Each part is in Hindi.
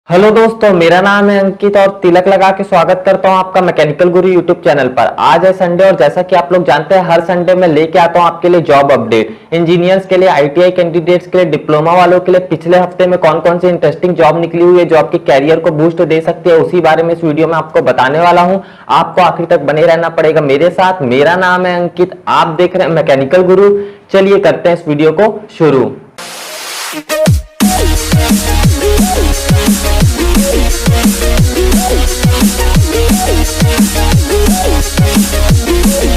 हेलो दोस्तों, मेरा नाम है अंकित और तिलक लगा के स्वागत करता हूं आपका मैकेनिकल गुरु यूट्यूब चैनल पर। आज है संडे और जैसा कि आप लोग जानते हैं हर संडे मैं लेके आता हूं आपके लिए जॉब अपडेट। इंजीनियर्स के लिए, आईटीआई कैंडिडेट्स के लिए, डिप्लोमा वालों के लिए पिछले हफ्ते में कौन कौन सी इंटरेस्टिंग जॉब निकली हुई है जो आपके कैरियर को बूस्ट दे सकती है, उसी बारे में इस वीडियो में आपको बताने वाला हूँ। आपको आखिर तक बने रहना पड़ेगा मेरे साथ। मेरा नाम है अंकित, आप देख रहे हैं मैकेनिकल गुरु। चलिए करते हैं इस वीडियो को शुरू।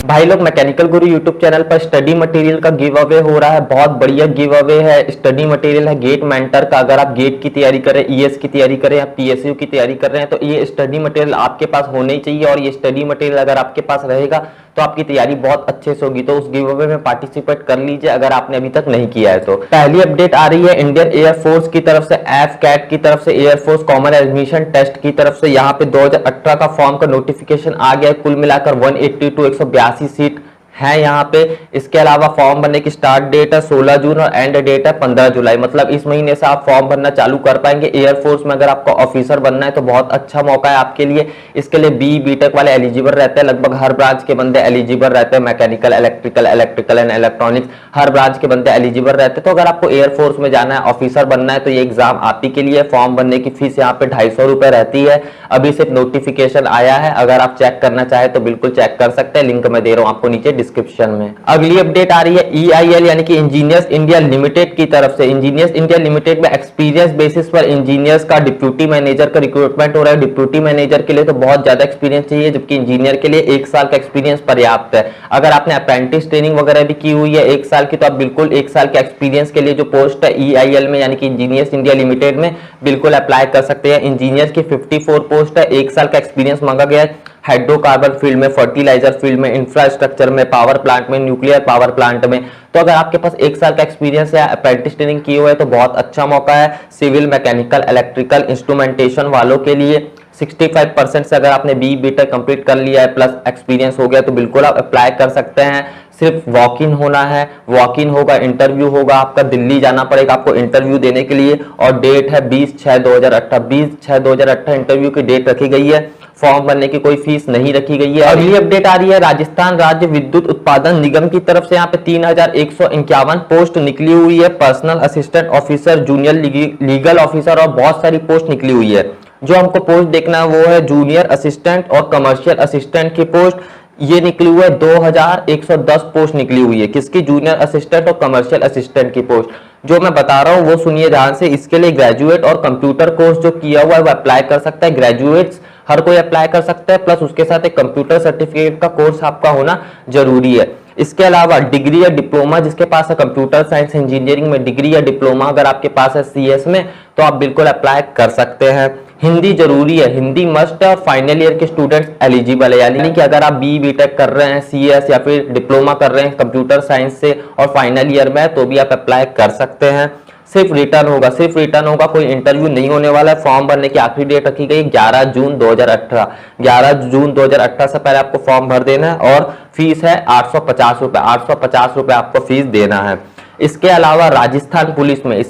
भाई लोग, मैकेनिकल गुरु यूट्यूब चैनल पर स्टडी मटेरियल का गिव अवे हो रहा है। बहुत बढ़िया गिव अवे है। स्टडी मटेरियल है गेट मेंटर का। अगर आप गेट की तैयारी करें, ईएस की तैयारी करें या पीएसयू की तैयारी कर रहे हैं तो ये स्टडी मटेरियल आपके पास होना ही चाहिए। और ये स्टडी मटेरियल अगर आपके पास रहेगा तो आपकी तैयारी बहुत अच्छे से होगी। तो उस गिव अवे में पार्टिसिपेट कर लीजिए अगर आपने अभी तक नहीं किया है तो। पहली अपडेट आ रही है इंडियन एयरफोर्स की तरफ से, एफकैट की तरफ से, एयरफोर्स कॉमन एडमिशन टेस्ट की तरफ से। यहाँ पे 2018 का फॉर्म का नोटिफिकेशन आ गया। कुल मिलाकर 182 182 सीट है यहाँ पे। इसके अलावा फॉर्म भरने की स्टार्ट डेट है 16 जून और एंड डेट है 15 जुलाई। मतलब इस महीने से आप फॉर्म भरना चालू कर पाएंगे। एयरफोर्स में अगर आपको ऑफिसर बनना है तो बहुत अच्छा मौका है आपके लिए। इसके लिए बीटेक वाले एलिजिबल रहते हैं। लगभग हर ब्रांच के बंदे एलिजिबल रहते हैं। Mechanical, electrical and electronics, her branch के बंदे एलिजिबल रहते हैं। तो अगर आपको एयरफोर्स में जाना है, ऑफिसर बनना है तो ये एग्जाम आप ही के लिए। फॉर्म भरने की फीस यहाँ पे 250 रुपए रहती है। अभी सिर्फ नोटिफिकेशन आया है। अगर आप चेक करना चाहे तो बिल्कुल चेक कर सकते हैं। लिंक मैं दे रहा हूँ आपको नीचे डिस्क्रिप्शन में। अगली अपडेट आ रही है EIL यानी कि इंजीनियर्स इंडिया लिमिटेड की तरफ से। इंजीनियर्स इंडिया लिमिटेड में एक्सपीरियंस बेसिस पर इंजीनियर्स का डिप्यूटी मैनेजर का रिक्रूटमेंट हो रहा है। डिप्यूटी मैनेजर के लिए तो बहुत ज्यादा एक्सपीरियंस चाहिए, जबकि इंजीनियर के लिए 1 साल का एक्सपीरियंस पर्याप्त है। अगर आपने अप्रेंटिस ट्रेनिंग वगैरह भी की हुई है 1 साल की तो आप बिल्कुल 1 साल के एक्सपीरियंस के लिए जो पोस्ट है EIL में यानी कि इंजीनियर्स इंडिया लिमिटेड में बिल्कुल अप्लाई कर सकते हैं। इंजीनियर्स की 54 पोस्ट है। 1 साल का एक्सपीरियंस मांगा गया है। हाइड्रोकार्बन फील्ड में, फर्टिलाइजर फील्ड में, इंफ्रास्ट्रक्चर में, पावर प्लांट में, न्यूक्लियर पावर प्लांट में। तो अगर आपके पास 1 साल का एक्सपीरियंस है, अप्रेंटिस ट्रेनिंग किए हुए है तो बहुत अच्छा मौका है। सिविल, मैकेनिकल, इलेक्ट्रिकल, इंस्ट्रूमेंटेशन वालों के लिए 65% से अगर आपने बीटेक कंप्लीट कर लिया है प्लस एक्सपीरियंस हो गया तो बिल्कुल आप अप्लाई कर सकते हैं। सिर्फ वॉक इन होना है। वॉक इन होगा, इंटरव्यू होगा आपका। दिल्ली जाना पड़ेगा आपको इंटरव्यू देने के लिए। और डेट है 20/6/2018। 20/6/2018 इंटरव्यू की डेट रखी गई है। फॉर्म भरने की कोई फीस नहीं रखी गई है। अगली अपडेट आ रही है राजस्थान राज्य विद्युत उत्पादन निगम की तरफ से। यहाँ पे 3151 पोस्ट निकली हुई है। Personal assistant officer, junior legal officer और बहुत सारी पोस्ट निकली हुई है। जो हमको पोस्ट देखना है वो है जूनियर असिस्टेंट और कमर्शियल असिस्टेंट की पोस्ट। ये निकली हुई है 2110 पोस्ट निकली हुई है। किसकी? जूनियर असिस्टेंट और कमर्शियल असिस्टेंट की पोस्ट। जो मैं बता रहा हूँ वो सुनिए ध्यान से। इसके लिए ग्रेजुएट और कंप्यूटर कोर्स जो किया हुआ है वो अप्लाई कर सकता है। ग्रेजुएट्स हर कोई अप्लाई कर सकता है, प्लस उसके साथ एक कंप्यूटर सर्टिफिकेट का कोर्स आपका होना जरूरी है। इसके अलावा डिग्री या डिप्लोमा जिसके पास है कंप्यूटर साइंस इंजीनियरिंग में डिग्री या डिप्लोमा अगर आपके पास है CS में तो आप बिल्कुल अप्लाई कर सकते हैं। हिंदी जरूरी है, हिंदी मस्ट है और फाइनल ईयर के स्टूडेंट्स एलिजिबल है। यानी कि अगर आप बीटेक कर रहे हैं CS या फिर डिप्लोमा कर रहे हैं कंप्यूटर साइंस से और फाइनल ईयर में तो भी आप अप्लाई कर सकते हैं। सिर्फ रिटर्न होगा, सिर्फ रिटर्न होगा, कोई इंटरव्यू नहीं होने वाला है। फॉर्म भरने की आखिरी डेट रखी गई 11 जून 2018। 11 जून 2018 से पहले आपको फॉर्म भर देना है और फीस है 850 रुपए। 850 रुपए आपको फीस देना है। इसके अलावा राजस्थान पुलिस में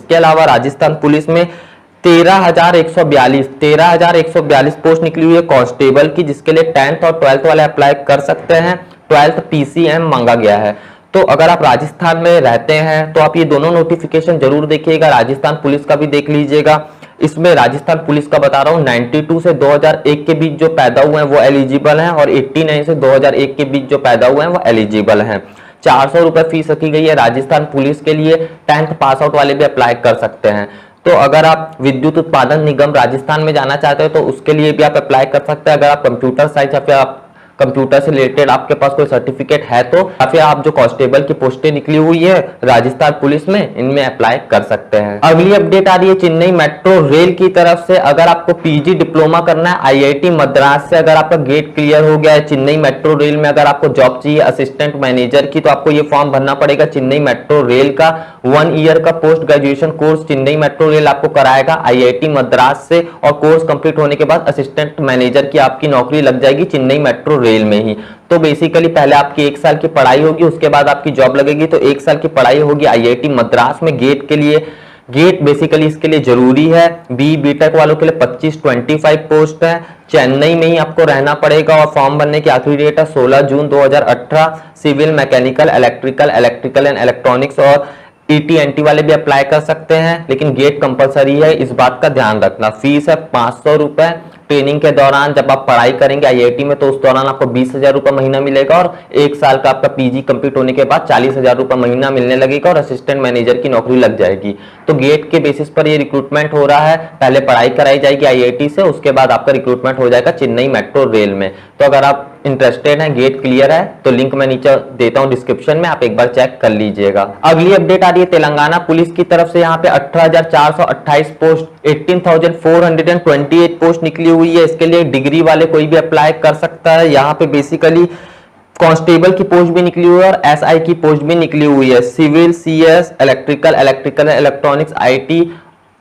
13,142 पोस्ट निकली हुई है कांस्टेबल की, जिसके लिए 10th और 12th वाले अप्लाई कर सकते हैं। 12th PCM मांगा गया है। तो अगर आप राजस्थान में रहते हैं तो आप ये दोनों नोटिफिकेशन जरूर देखिएगा। राजस्थान पुलिस का भी देख लीजिएगा। इसमें राजस्थान पुलिस का बता रहा हूँ 92 से 2001 के बीच जो पैदा हुए हैं वो एलिजिबल हैं और 89 से 2001 के बीच जो पैदा हुए हैं वो एलिजिबल हैं। 400 रुपए फीस रखी गई है राजस्थान पुलिस के लिए। 10th पास आउट वाले भी अप्लाई कर सकते हैं। तो अगर आप विद्युत उत्पादन निगम राजस्थान में जाना चाहते हो तो उसके लिए भी आप अप्लाई कर सकते हैं। अगर आप कंप्यूटर साइंस या फिर आप कंप्यूटर से रिलेटेड आपके पास कोई सर्टिफिकेट है तो या फिर आप जो कांस्टेबल की पोस्टें निकली हुई है राजस्थान पुलिस में इनमें अप्लाई कर सकते हैं। अगली अपडेट आ रही है चेन्नई मेट्रो रेल की तरफ से। अगर आपको PG डिप्लोमा करना है IIT मद्रास से, अगर आपका गेट क्लियर हो गया है, चेन्नई मेट्रो रेल में अगर आपको जॉब चाहिए असिस्टेंट मैनेजर की तो आपको ये फॉर्म भरना पड़ेगा। चेन्नई मेट्रो रेल का 1 ईयर का post graduation course Chennai metro rail आपको कराएगा IIT मद्रास से और कोर्स कंप्लीट होने के बाद असिस्टेंट मैनेजर की आपकी नौकरी लग जाएगी चेन्नई मेट्रो रेल में ही। तो बेसिकली पहले आपकी 1 साल की पढ़ाई होगी, उसके बाद आपकी जॉब लगेगी। तो 1 साल की पढ़ाई होगी IIT मद्रास में गेट के लिए। गेट बेसिकली इसके लिए जरूरी है। बीटेक वालों के लिए 25 पोस्ट है। चेन्नई में ही आपको रहना पड़ेगा और फॉर्म भरने की आखिरी डेट है 16 जून 2018। Civil, mechanical, electrical and electronics और ईटी वाले भी अप्लाई कर सकते हैं, लेकिन गेट कंपलसरी है, इस बात का ध्यान रखना। फीस है 500 रुपए। ट्रेनिंग के दौरान जब आप पढ़ाई करेंगे आईआईटी में तो उस दौरान आपको 20,000 रुपए महीना मिलेगा और 1 साल का आपका पीजी कंप्लीट होने के बाद 40,000 रुपए महीना मिलने लगेगा और असिस्टेंट मैनेजर की नौकरी लग जाएगी। तो गेट के बेसिस पर ये रिक्रूटमेंट हो रहा है। पहले पढ़ाई कराई जाएगी आईआईटी से, उसके बाद आपका रिक्रूटमेंट हो जाएगा चेन्नई मेट्रो रेल में। तो अगर आप इंटरेस्टेड हैं, गेट क्लियर है, तो लिंक मैं नीचे देता हूं डिस्क्रिप्शन में, आप एक बार चेक कर लीजिएगा। अगली अपडेट आ रही है तेलंगाना पुलिस की तरफ से। यहाँ पे 18,428 पोस्ट, 18,428 पोस्ट निकली हुई है। इसके लिए डिग्री वाले कोई भी अप्लाई कर सकता है। यहाँ पे बेसिकली कांस्टेबल की पोस्ट भी निकली हुई है और एसआई की पोस्ट भी निकली हुई है। Civil, CS, electrical, electronics, IT,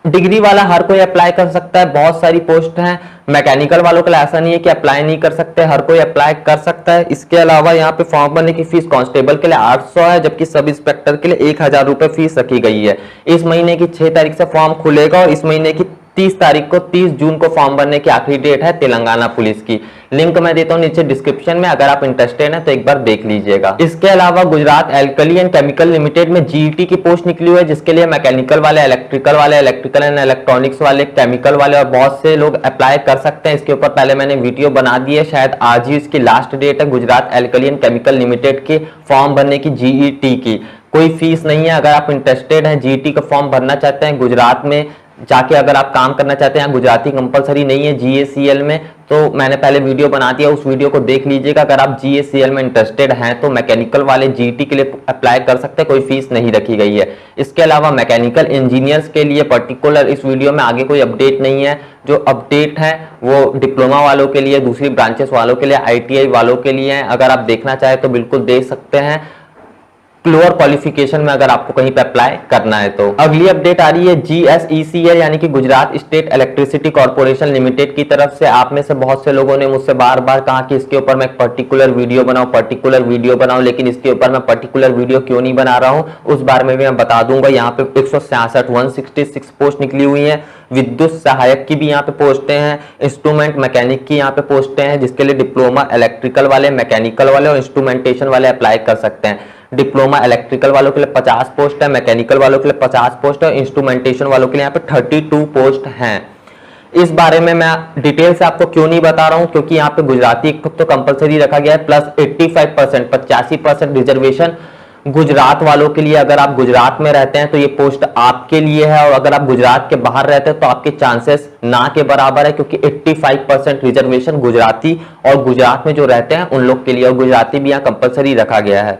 degree वाला हर कोई अप्लाई कर सकता है। बहुत सारी पोस्ट हैं। मैकेनिकल वालों के लिए ऐसा नहीं है कि अप्लाई नहीं कर सकते, हर कोई अप्लाई कर सकता है। इसके अलावा यहाँ पे फॉर्म भरने की फीस कांस्टेबल के लिए 800 है, जबकि सब इंस्पेक्टर के लिए 1,000 रुपए फीस रखी गई है। इस महीने की 6 तारीख से फॉर्म खुलेगा और इस महीने की 30 तारीख को 30 जून को फॉर्म भरने की आखिरी डेट है तेलंगाना पुलिस की। लिंक मैं देता हूं नीचे डिस्क्रिप्शन में, अगर आप इंटरेस्टेड हैं तो एक बार देख लीजिएगा। इसके अलावा Gujarat alkali and chemical limited में जीईटी की पोस्ट निकली हुई है, जिसके लिए मैकेनिकल वाले, इलेक्ट्रिकल एंड इलेक्ट्रॉनिक्स वाले, केमिकल वाले और बहुत से लोग अप्लाई कर सकते हैं। इसके ऊपर पहले मैंने वीडियो बना दी है, शायद आज ही इसकी लास्ट डेट है Gujarat alkali and chemical limited के फॉर्म भरने की जीईटी की। कोई फीस नहीं है। अगर आप इंटरेस्टेड हैं, जीईटी का फॉर्म भरना चाहते हैं, गुजरात में जाके अगर आप काम करना चाहते हैं, गुजराती कंपलसरी नहीं है जीएसीएल में, तो मैंने पहले वीडियो बना दिया, उस वीडियो को देख लीजिएगा। अगर आप जीएसीएल में इंटरेस्टेड हैं तो मैकेनिकल वाले जीईटी के लिए अप्लाई कर सकते हैं, कोई फीस नहीं रखी गई है। इसके अलावा मैकेनिकल इंजीनियर्स के लिए पर्टिकुलर इस वीडियो में आगे कोई अपडेट नहीं है। जो अपडेट है वो डिप्लोमा वालों के लिए, दूसरी ब्रांचेस वालों के लिए, आईटीआई वालों के लिए है। अगर आप देखना चाहें तो बिल्कुल देख सकते हैं, लोअर क्वालिफिकेशन में अगर आपको कहीं पे अप्लाई करना है तो। अगली अपडेट आ रही है जीएसईसीएल यानी कि Gujarat state electricity corporation limited की तरफ से। आप में से बहुत से लोगों ने मुझसे बार बार कहा कि इसके ऊपर मैं एक पर्टिकुलर वीडियो बनाऊं, लेकिन इसके ऊपर मैं पर्टिकुलर वीडियो क्यों नहीं बना रहा हूं, उस बारे में भी मैं बता दूंगा। यहाँ पे 166 पोस्ट निकली हुई है। विद्युत सहायक की भी यहाँ पे पोस्टें हैं, इंस्ट्रूमेंट मैकेनिक की यहाँ पे पोस्टें हैं, जिसके लिए डिप्लोमा इलेक्ट्रिकल वाले, मैकेनिकल वाले और इंस्ट्रूमेंटेशन वाले अप्लाई कर सकते हैं। डिप्लोमा इलेक्ट्रिकल वालों के लिए 50 पोस्ट है, मैकेनिकल वालों के लिए 50 पोस्ट है और इंस्ट्रूमेंटेशन वालों के लिए यहाँ पे 32 पोस्ट हैं। इस बारे में मैं डिटेल से आपको क्यों नहीं बता रहा हूं, क्योंकि यहाँ पे गुजराती तो कंपलसरी रखा गया है, प्लस 85% 85% रिजर्वेशन गुजरात वालों के लिए। अगर आप गुजरात में रहते हैं तो ये पोस्ट आपके लिए है, और अगर आप गुजरात के बाहर रहते हैं तो आपके चांसेस ना के बराबर है, क्योंकि 85% रिजर्वेशन गुजराती और गुजरात में जो रहते हैं उन लोग के लिए, और गुजराती भी यहाँ कंपलसरी रखा गया है।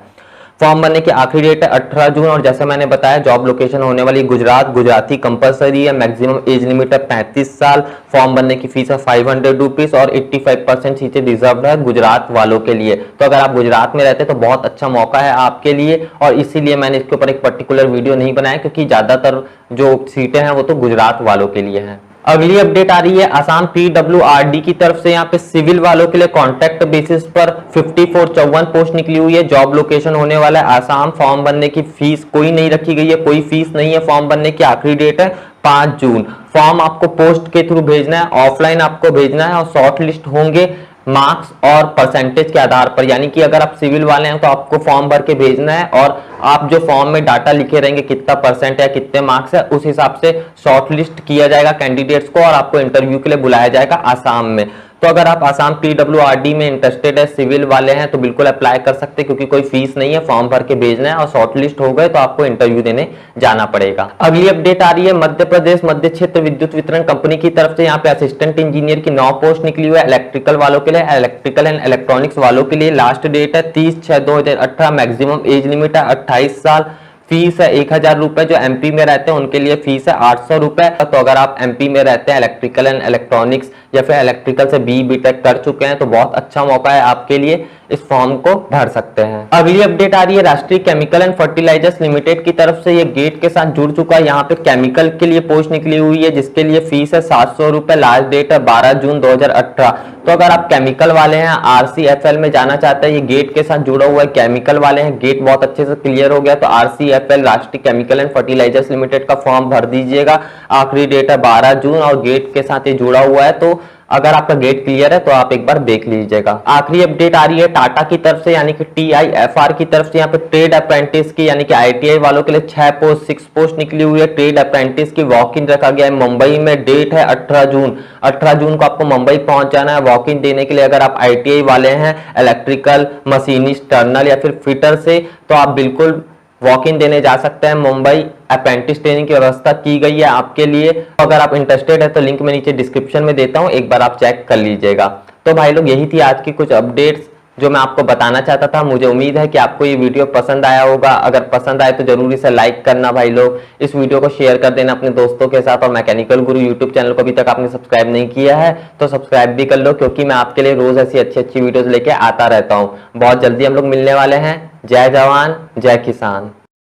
फॉर्म भरने की आखिरी डेट है 18 जून और जैसे मैंने बताया जॉब लोकेशन होने वाली गुजरात, गुजराती कंपलसरी है, मैक्सिमम एज लिमिट है 35 साल। फॉर्म भरने की फीस है 500 रुपीज और 85% सीटें रिजर्व है गुजरात वालों के लिए। तो अगर आप गुजरात में रहते हैं तो बहुत अच्छा मौका है आपके लिए, और इसीलिए मैंने इसके ऊपर एक पर्टिकुलर वीडियो नहीं बनाया, क्योंकि ज्यादातर जो सीटें हैं वो तो गुजरात वालों के लिए हैं। अगली अपडेट आ रही है आसाम पीडब्ल्यूआरडी की तरफ से। यहाँ पे सिविल वालों के लिए कॉन्ट्रैक्ट बेसिस पर 5454 पोस्ट निकली हुई है। जॉब लोकेशन होने वाला है आसाम। फॉर्म भरने की फीस कोई नहीं रखी गई है, कोई फीस नहीं है। फॉर्म भरने की आखिरी डेट है 5 जून। फॉर्म आपको पोस्ट के थ्रू भेजना है, ऑफलाइन आपको भेजना है, और शॉर्ट लिस्ट होंगे मार्क्स और परसेंटेज के आधार पर। यानी कि अगर आप सिविल वाले हैं तो आपको फॉर्म भर के भेजना है, और आप जो फॉर्म में डाटा लिखे रहेंगे कितना परसेंट है, कितने मार्क्स है, उस हिसाब से शॉर्ट लिस्ट किया जाएगा कैंडिडेट्स को और आपको इंटरव्यू के लिए बुलाया जाएगा आसाम में। तो अगर आप आसाम पीडब्ल्यूआरडी में इंटरेस्टेड है, सिविल वाले हैं, तो बिल्कुल अप्लाई कर सकते हैं, क्योंकि कोई फीस नहीं है। फॉर्म भर के भेजना है और शॉर्ट लिस्ट हो गए तो आपको इंटरव्यू देने जाना पड़ेगा। अगली अपडेट आ रही है मध्य प्रदेश मध्य क्षेत्र विद्युत वितरण कंपनी की तरफ से। यहाँ पे असिस्टेंट इंजीनियर की 9 पोस्ट निकली हुई है इलेक्ट्रिकल वालों के लिए, इलेक्ट्रिकल एंड इलेक्ट्रॉनिक्स वालों के लिए। लास्ट डेट है 30/6/2018। मैक्सिमम एज लिमिट है 28 साल। फीस है 1,000 रुपए। जो एमपी में रहते हैं उनके लिए फीस है 800 रुपए। तो अगर आप एमपी में रहते हैं, इलेक्ट्रिकल एंड इलेक्ट्रॉनिक्स या फिर इलेक्ट्रिकल से बीटेक कर चुके हैं, तो बहुत अच्छा मौका है आपके लिए, इस फॉर्म को भर सकते हैं। अगली अपडेट आ रही है राष्ट्रीय केमिकल एंड फर्टिलाइजर्स लिमिटेड की तरफ से। ये गेट के साथ जुड़ चुका है। यहाँ पे केमिकल के लिए पोस्ट निकली हुई है, जिसके लिए फीस है 700 रुपए। लास्ट डेट है 12 जून 2018। तो अगर आप केमिकल वाले हैं, आरसीएफएल में जाना चाहते हैं, ये गेट के साथ जुड़ा हुआ है, केमिकल वाले हैं, गेट बहुत अच्छे से क्लियर हो गया, तो आरसीएफएल DLFL राष्ट्रीय केमिकल एंड फर्टिलाइजर्स लिमिटेड का फॉर्म भर दीजिएगा। आखिरी डेट है 12 जून और गेट के साथ ये जुड़ा हुआ है, तो अगर आपका गेट क्लियर है तो आप एक बार देख लीजिएगा। आखिरी अपडेट आ रही है टाटा की तरफ से, यानी कि TIFR की तरफ से। यहाँ पे ट्रेड अप्रेंटिस की यानी कि ITI वालों के लिए 6 पोस्ट निकली हुई है। ट्रेड अप्रेंटिस की वॉक इन रखा गया है मुंबई में। डेट है 18 जून। 18 जून को आपको मुंबई पहुंच जाना है वॉक इन देने के लिए। अगर आप ITI वाले हैं, इलेक्ट्रिकल मशीनिस्ट, टर्नल या फिर फिटर से, तो आप बिल्कुल वॉक इन देने जा सकते हैं मुंबई। अप्रेंटिस ट्रेनिंग की व्यवस्था की गई है आपके लिए। अगर आप इंटरेस्टेड है तो लिंक मैं नीचे डिस्क्रिप्शन में देता हूं, एक बार आप चेक कर लीजिएगा। तो भाई लोग, यही थी आज की कुछ अपडेट्स जो मैं आपको बताना चाहता था। मुझे उम्मीद है कि आपको ये वीडियो पसंद आया होगा। अगर पसंद आए तो जरूर इसे लाइक करना भाई लोग। इस वीडियो को शेयर कर देना अपने दोस्तों के साथ। और मैकेनिकल गुरु यूट्यूब चैनल को अभी तक आपने सब्सक्राइब नहीं किया है तो सब्सक्राइब भी कर लो, क्योंकि मैं आपके लिए रोज ऐसी अच्छी अच्छी वीडियोस लेके आता रहता हूँ। बहुत जल्दी हम लोग मिलने वाले हैं। जय जवान जय किसान।